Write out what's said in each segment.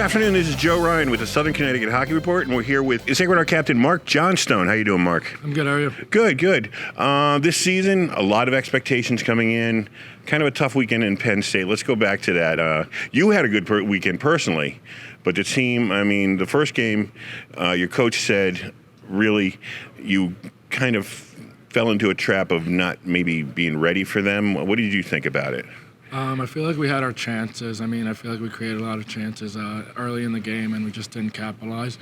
afternoon. This is Joe Ryan with the Southern Connecticut Hockey Report, and we're here with Sacred Heart captain Mark Johnstone. How you doing, Mark? I'm good. How are you? Good. This season, a lot of expectations coming in. Kind of a tough weekend in Penn State. Let's go back to that. You had a good weekend personally, but the team, the first game, your coach said really you kind of fell into a trap of not maybe being ready for them. What did you think about it? I feel like we had our chances. I feel like we created a lot of chances early in the game, and we just didn't capitalize.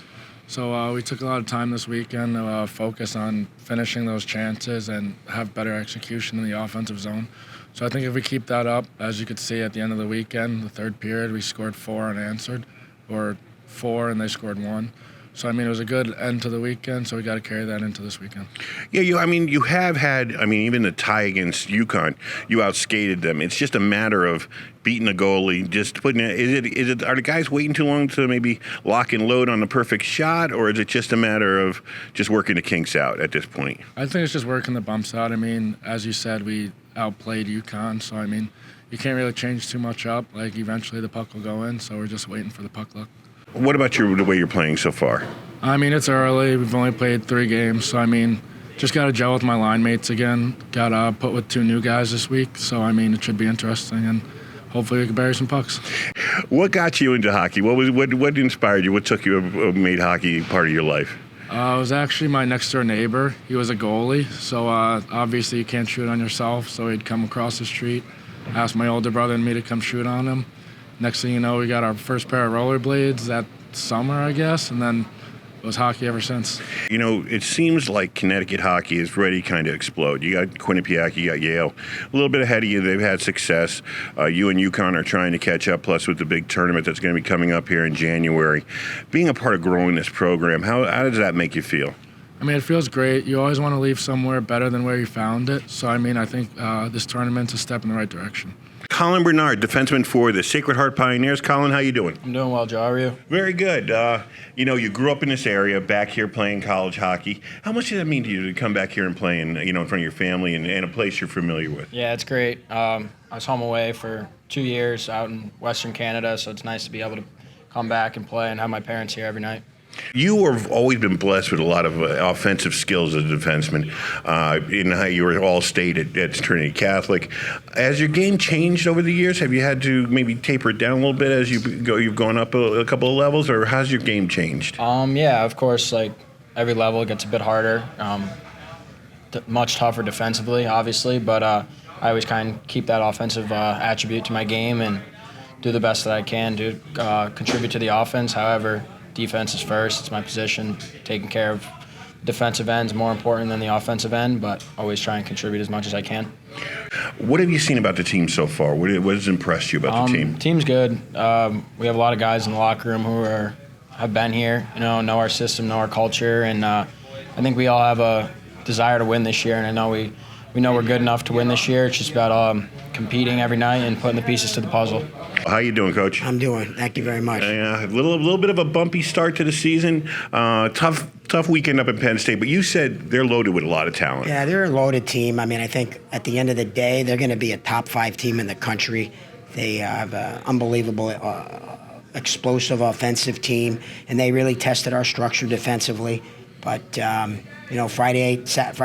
So we took a lot of time this weekend to focus on finishing those chances and have better execution in the offensive zone. So I think if we keep that up, as you could see at the end of the weekend, the third period, we scored 4 unanswered, or 4 and they scored 1. So, it was a good end to the weekend, so we got to carry that into this weekend. Yeah, you have had, even the tie against UConn, you outskated them. It's just a matter of beating the goalie, just putting it, are the guys waiting too long to maybe lock and load on the perfect shot, or is it just a matter of just working the kinks out at this point? I think it's just working the bumps out. As you said, we outplayed UConn, so, you can't really change too much up. Like, eventually the puck will go in, so we're just waiting for the puck luck. What about the way you're playing so far? It's early. We've only played 3 games, so just got to gel with my line mates again. Got to put with 2 new guys this week, so it should be interesting, and hopefully we can bury some pucks. What got you into hockey? What inspired you? What took you, made hockey part of your life? It was actually my next door neighbor. He was a goalie, so obviously you can't shoot on yourself, so he'd come across the street, ask my older brother and me to come shoot on him. Next thing you know, we got our first pair of rollerblades that summer, I guess, and then it was hockey ever since. It seems like Connecticut hockey is ready to kind of explode. You got Quinnipiac, you got Yale. A little bit ahead of you. They've had success. You and UConn are trying to catch up, plus with the big tournament that's going to be coming up here in January. Being a part of growing this program, how does that make you feel? It feels great. You always want to leave somewhere better than where you found it. So, I think this tournament's a step in the right direction. Colin Bernard, defenseman for the Sacred Heart Pioneers. Colin, how you doing? I'm doing well, Joe. How are you? Very good. You grew up in this area, back here playing college hockey. How much does that mean to you to come back here and play in front of your family and a place you're familiar with? Yeah, it's great. I was home away for 2 years out in Western Canada, so it's nice to be able to come back and play and have my parents here every night. You have always been blessed with a lot of offensive skills as a defenseman. In how you were all-state at Trinity Catholic. Has your game changed over the years? Have you had to maybe taper it down a little bit as you've gone up a couple of levels, or how's your game changed? Yeah, of course. Like every level, it gets a bit harder, much tougher defensively, obviously. But I always kind of keep that offensive attribute to my game and do the best that I can to contribute to the offense. However, defense is first. It's my position. Taking care of defensive ends more important than the offensive end, but always try and contribute as much as I can. What have you seen about the team so far? What has impressed you about the team? Team's good. We have a lot of guys in the locker room who have been here, know our system, know our culture, and I think we all have a desire to win this year, and I know we know we're good enough to win this year. It's just about competing every night and putting the pieces to the puzzle. How you doing, Coach? I'm doing. Thank you very much. A little bit of a bumpy start to the season. Tough weekend up in Penn State, but you said they're loaded with a lot of talent. Yeah, they're a loaded team. I think at the end of the day, they're going to be a top 5 team in the country. They have an unbelievable, explosive offensive team, and they really tested our structure defensively. But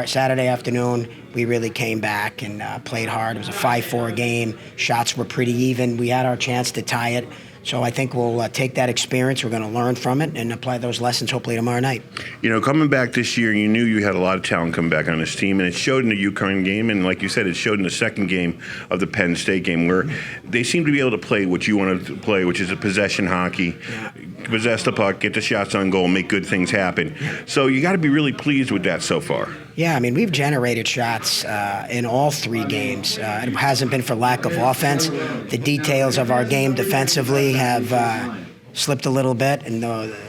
Saturday afternoon, we really came back and played hard. It was a 5-4 game. Shots were pretty even. We had our chance to tie it. So I think we'll take that experience. We're going to learn from it and apply those lessons hopefully tomorrow night. Coming back this year, you knew you had a lot of talent coming back on this team, and it showed in the UConn game, and like you said, it showed in the second game of the Penn State game, where they seem to be able to play what you want to play, which is a possession hockey. Yeah. Possess the puck, get the shots on goal, make good things happen. So you got to be really pleased with that so far. Yeah, we've generated shots in all 3 games. It hasn't been for lack of offense. The details of our game defensively have slipped a little bit, and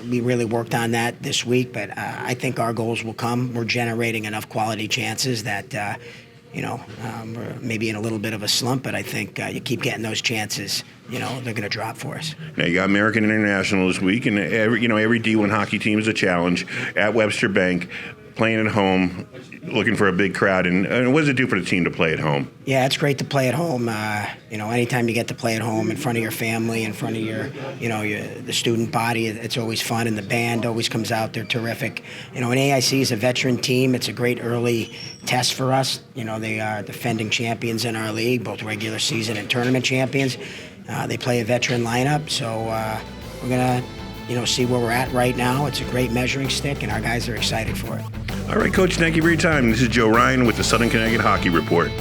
we really worked on that this week. But I think our goals will come. We're generating enough quality chances that we're maybe in a little bit of a slump, but I think you keep getting those chances, they're going to drop for us. Now, you got American International this week, and every D1 hockey team is a challenge at Webster Bank. playing at home, looking for a big crowd, and what does it do for the team to play at home? Yeah, it's great to play at home. Anytime you get to play at home in front of your family, in front of the student body, it's always fun, and the band always comes out. They're terrific. And AIC is a veteran team. It's a great early test for us. They are defending champions in our league, both regular season and tournament champions. They play a veteran lineup, so we're going to see where we're at right now. It's a great measuring stick, and our guys are excited for it. All right, Coach, thank you for your time. This is Joe Ryan with the Southern Connecticut Hockey Report.